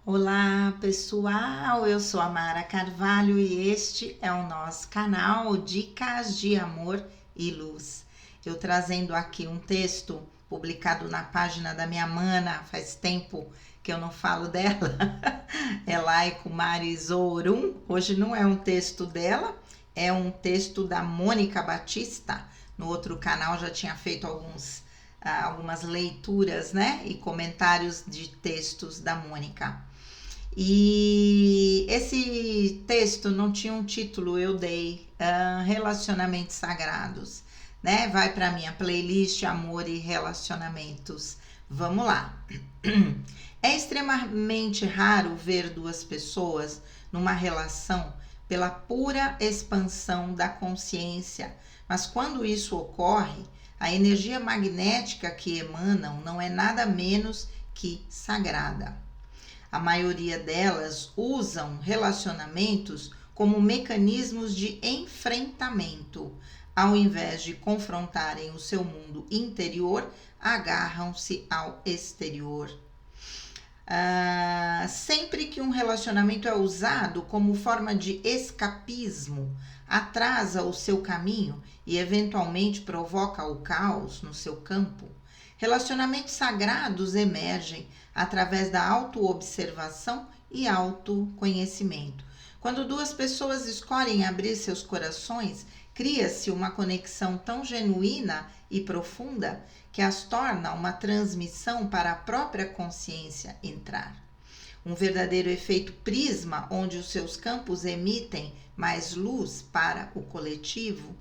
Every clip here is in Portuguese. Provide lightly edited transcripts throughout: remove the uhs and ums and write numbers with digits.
Olá pessoal, eu sou a Mara Carvalho e este é o nosso canal Dicas de Amor e Luz. Eu trazendo aqui um texto publicado na página da minha mana, faz tempo que eu não falo dela, Elai Kumari Zorum. Hoje não é um texto dela, é um texto da Mônica Batista. No outro canal já tinha feito algumas leituras, né, e comentários de textos da Mônica. E esse texto não tinha um título, eu dei Relacionamentos Sagrados, né? Vai para minha playlist Amor e Relacionamentos. Vamos lá. É extremamente raro ver duas pessoas numa relação pela pura expansão da consciência, mas quando isso ocorre, a energia magnética que emanam não é nada menos que sagrada. A maioria delas usam relacionamentos como mecanismos de enfrentamento. Ao invés de confrontarem o seu mundo interior, agarram-se ao exterior. Sempre que um relacionamento é usado como forma de escapismo, atrasa o seu caminho e eventualmente provoca o caos no seu campo. Relacionamentos sagrados emergem através da autoobservação e autoconhecimento. Quando duas pessoas escolhem abrir seus corações, cria-se uma conexão tão genuína e profunda que as torna uma transmissão para a própria consciência entrar. Um verdadeiro efeito prisma, onde os seus campos emitem mais luz para o coletivo.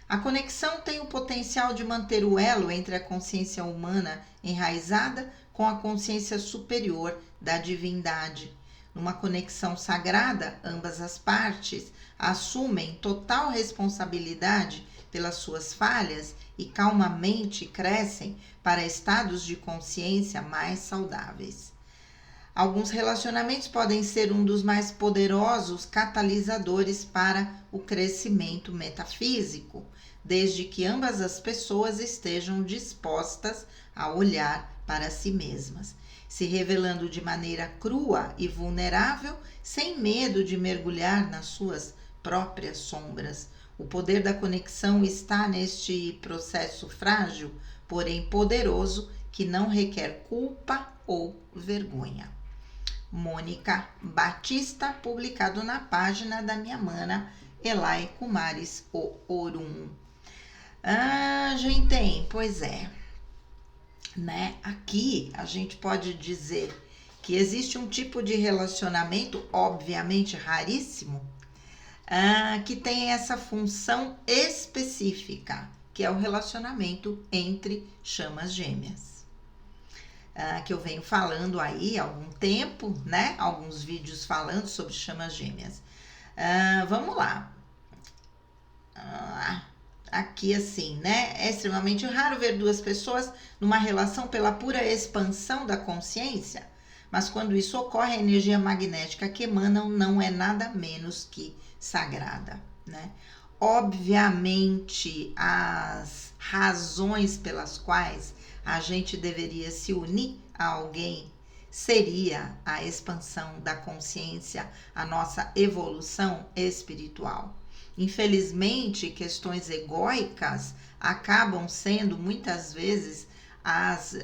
A conexão tem o potencial de manter o elo entre a consciência humana enraizada com a consciência superior da divindade. Numa conexão sagrada, ambas as partes assumem total responsabilidade pelas suas falhas e calmamente crescem para estados de consciência mais saudáveis. Alguns relacionamentos podem ser um dos mais poderosos catalisadores para o crescimento metafísico, desde que ambas as pessoas estejam dispostas a olhar para si mesmas, se revelando de maneira crua e vulnerável, sem medo de mergulhar nas suas próprias sombras. O poder da conexão está neste processo frágil, porém poderoso, que não requer culpa ou vergonha. Mônica Batista, publicado na página da minha mana Elai Kumaris Orum. Gente, pois é, né? Aqui a gente pode dizer que existe um tipo de relacionamento, obviamente raríssimo, que tem essa função específica, que é o relacionamento entre chamas gêmeas. Que eu venho falando aí há algum tempo, né? Alguns vídeos falando sobre chamas gêmeas. Vamos lá. Aqui assim, né? É extremamente raro ver duas pessoas numa relação pela pura expansão da consciência, mas quando isso ocorre, a energia magnética que emanam não é nada menos que sagrada, né? Obviamente, as razões pelas quais a gente deveria se unir a alguém seria a expansão da consciência, a nossa evolução espiritual. Infelizmente, questões egóicas acabam sendo muitas vezes as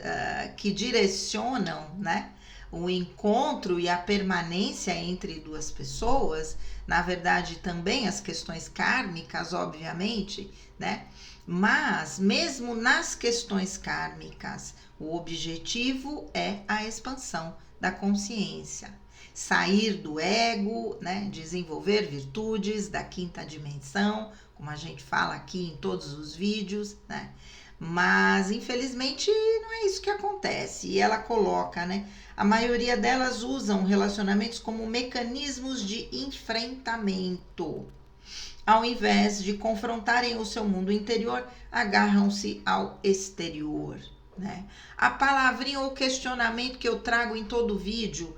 que direcionam, né, o encontro e a permanência entre duas pessoas. Na verdade, também as questões kármicas, obviamente, né? Mas, mesmo nas questões kármicas, o objetivo é a expansão da consciência. Sair do ego, né? Desenvolver virtudes da quinta dimensão, como a gente fala aqui em todos os vídeos, né? Mas, infelizmente, não é isso que acontece. E ela coloca, né? A maioria delas usam relacionamentos como mecanismos de enfrentamento. Ao invés de confrontarem o seu mundo interior, agarram-se ao exterior, né? A palavrinha ou questionamento que eu trago em todo vídeo,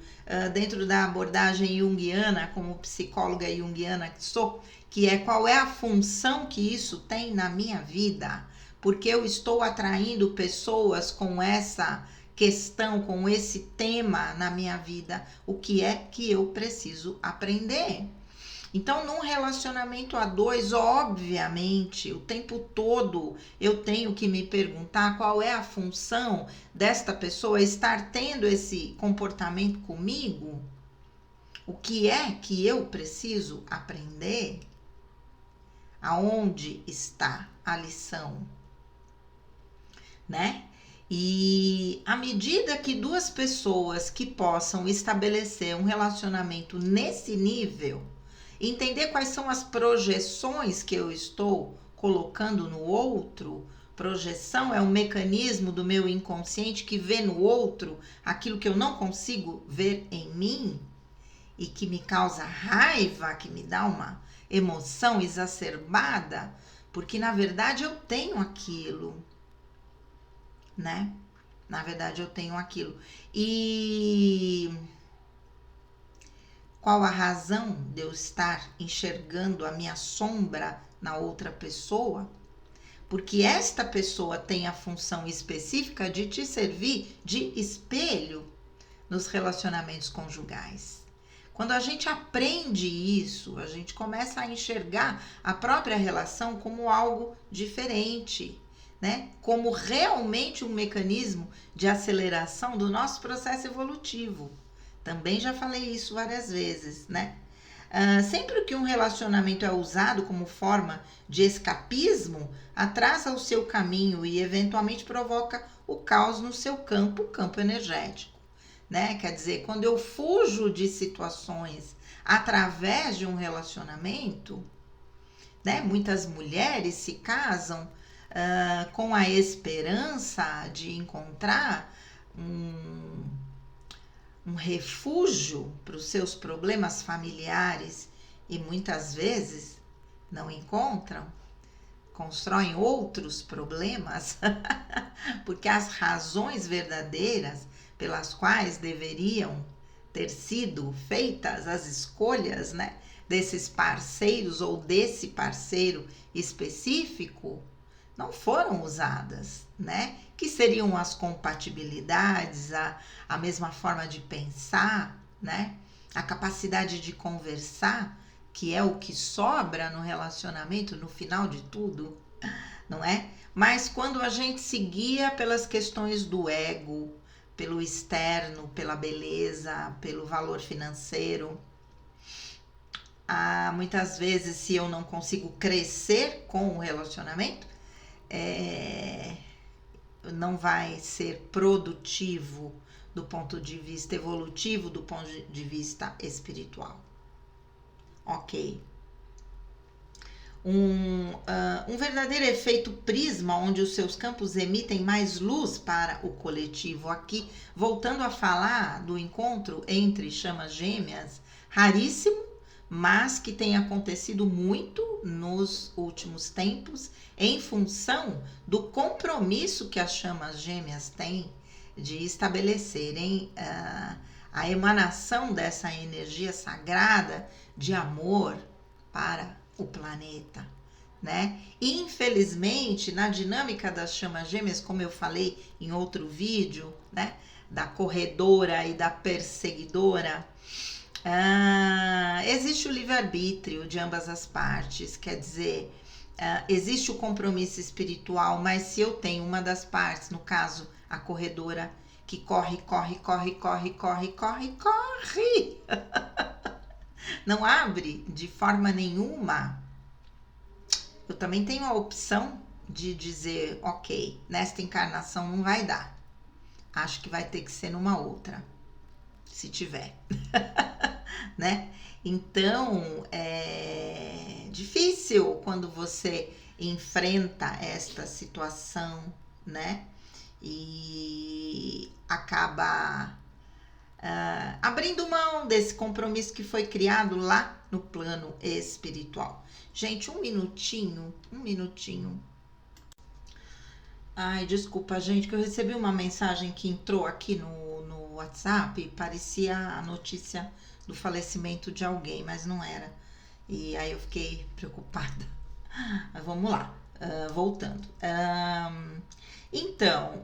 dentro da abordagem junguiana, como psicóloga junguiana que sou, que é qual é a função que isso tem na minha vida, porque eu estou atraindo pessoas com essa questão, com esse tema na minha vida, o que é que eu preciso aprender. Então, num relacionamento a dois, obviamente, o tempo todo eu tenho que me perguntar qual é a função desta pessoa estar tendo esse comportamento comigo. O que é que eu preciso aprender? Aonde está a lição? Né? E à medida que duas pessoas que possam estabelecer um relacionamento nesse nível, entender quais são as projeções que eu estou colocando no outro. Projeção é um mecanismo do meu inconsciente que vê no outro aquilo que eu não consigo ver em mim e que me causa raiva, que me dá uma emoção exacerbada, porque na verdade eu tenho aquilo, né? Na verdade eu tenho aquilo. E qual a razão de eu estar enxergando a minha sombra na outra pessoa? Porque esta pessoa tem a função específica de te servir de espelho nos relacionamentos conjugais. Quando a gente aprende isso, a gente começa a enxergar a própria relação como algo diferente, né? Como realmente um mecanismo de aceleração do nosso processo evolutivo. Também já falei isso várias vezes, né? Sempre que um relacionamento é usado como forma de escapismo, atrasa o seu caminho e eventualmente provoca o caos no seu campo, campo energético, né? Quer dizer, quando eu fujo de situações através de um relacionamento, né? Muitas mulheres se casam com a esperança de encontrar um refúgio para os seus problemas familiares e muitas vezes não encontram, constroem outros problemas, porque as razões verdadeiras pelas quais deveriam ter sido feitas as escolhas, né, desses parceiros ou desse parceiro específico não foram usadas, né? Que seriam as compatibilidades, a mesma forma de pensar, né? A capacidade de conversar, que é o que sobra no relacionamento no final de tudo, não é? Mas quando a gente se guia pelas questões do ego, pelo externo, pela beleza, pelo valor financeiro, muitas vezes, se eu não consigo crescer com o relacionamento, não vai ser produtivo do ponto de vista evolutivo, do ponto de vista espiritual. Ok. Um verdadeiro efeito prisma, onde os seus campos emitem mais luz para o coletivo. Aqui, voltando a falar do encontro entre chamas gêmeas, raríssimo, mas que tem acontecido muito nos últimos tempos, em função do compromisso que as chamas gêmeas têm de estabelecerem a emanação dessa energia sagrada de amor para o planeta, né? Infelizmente, na dinâmica das chamas gêmeas, como eu falei em outro vídeo, né, da corredora e da perseguidora, existe o livre-arbítrio de ambas as partes, quer dizer, existe o compromisso espiritual, mas se eu tenho uma das partes, no caso, a corredora, que corre, não abre de forma nenhuma, eu também tenho a opção de dizer, ok, nesta encarnação não vai dar, acho que vai ter que ser numa outra, se tiver, né? Então, é difícil quando você enfrenta esta situação, né? E acaba abrindo mão desse compromisso que foi criado lá no plano espiritual. Gente, um minutinho. Ai, desculpa, gente, que eu recebi uma mensagem que entrou aqui no WhatsApp e parecia a notícia do falecimento de alguém, mas não era. E aí eu fiquei preocupada. Mas vamos lá. voltando. Então,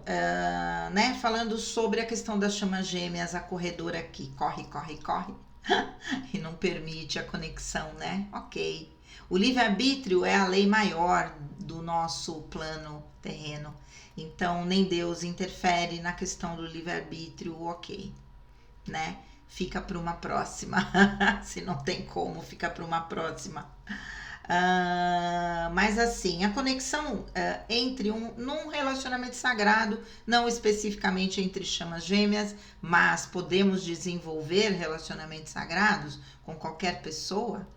né, falando sobre a questão das chamas gêmeas, a corredora que corre, corre, corre e não permite a conexão, né? Ok. O livre-arbítrio é a lei maior do nosso plano terreno. Então, nem Deus interfere na questão do livre-arbítrio, ok, né? Fica para uma próxima. Se não tem como, fica para uma próxima. Mas assim, a conexão entre num relacionamento sagrado, não especificamente entre chamas gêmeas, mas podemos desenvolver relacionamentos sagrados com qualquer pessoa,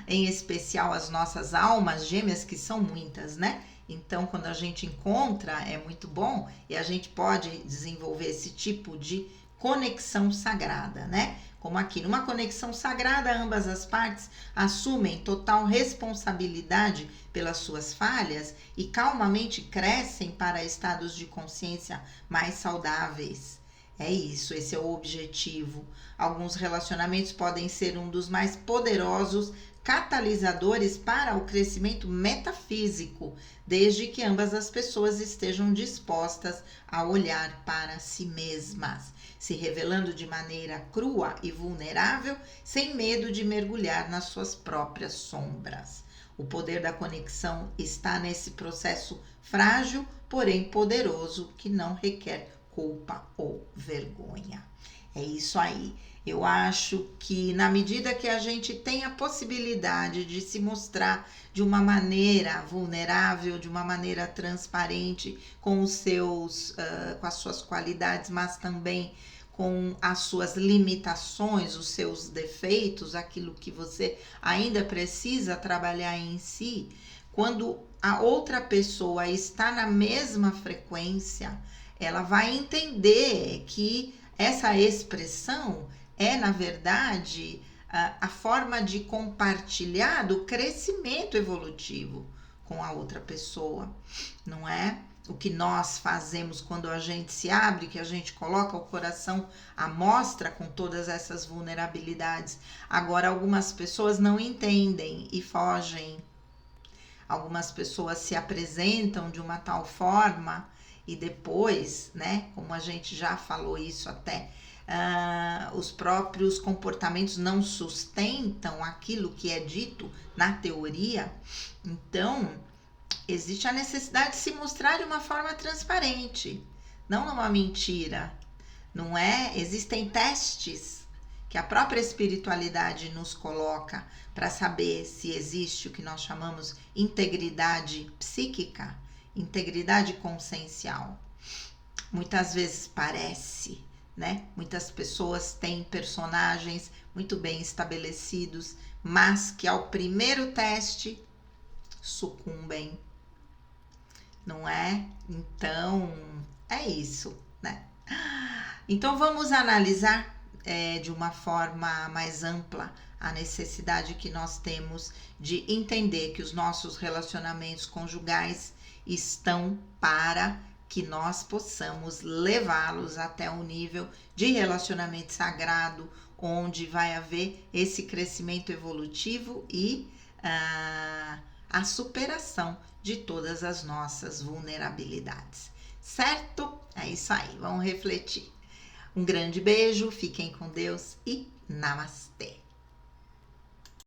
em especial as nossas almas gêmeas, que são muitas, né? Então, quando a gente encontra, é muito bom e a gente pode desenvolver esse tipo de conexão sagrada, né? Como aqui, numa conexão sagrada, ambas as partes assumem total responsabilidade pelas suas falhas e calmamente crescem para estados de consciência mais saudáveis. É isso, esse é o objetivo. Alguns relacionamentos podem ser um dos mais poderosos catalisadores para o crescimento metafísico, desde que ambas as pessoas estejam dispostas a olhar para si mesmas, se revelando de maneira crua e vulnerável, sem medo de mergulhar nas suas próprias sombras. O poder da conexão está nesse processo frágil, porém poderoso, que não requer culpa ou vergonha. É isso aí. Eu acho que na medida que a gente tem a possibilidade de se mostrar de uma maneira vulnerável, de uma maneira transparente, com com as suas qualidades, mas também com as suas limitações, os seus defeitos, aquilo que você ainda precisa trabalhar em si, quando a outra pessoa está na mesma frequência, ela vai entender que essa expressão é, na verdade, a forma de compartilhar do crescimento evolutivo com a outra pessoa, não é? O que nós fazemos quando a gente se abre, que a gente coloca o coração à mostra com todas essas vulnerabilidades. Agora, algumas pessoas não entendem e fogem. Algumas pessoas se apresentam de uma tal forma e depois, né, como a gente já falou isso até, os próprios comportamentos não sustentam aquilo que é dito na teoria. Então, existe a necessidade de se mostrar de uma forma transparente, não numa mentira, não é? Existem testes que a própria espiritualidade nos coloca para saber se existe o que nós chamamos integridade psíquica, integridade consciencial. Muitas vezes parece, né? Muitas pessoas têm personagens muito bem estabelecidos, mas que ao primeiro teste sucumbem, não é? Então, é isso, né? Então, vamos analisar de uma forma mais ampla a necessidade que nós temos de entender que os nossos relacionamentos conjugais estão para que nós possamos levá-los até um nível de relacionamento sagrado, onde vai haver esse crescimento evolutivo e a superação de todas as nossas vulnerabilidades. Certo? É isso aí, vamos refletir. Um grande beijo, fiquem com Deus e namastê!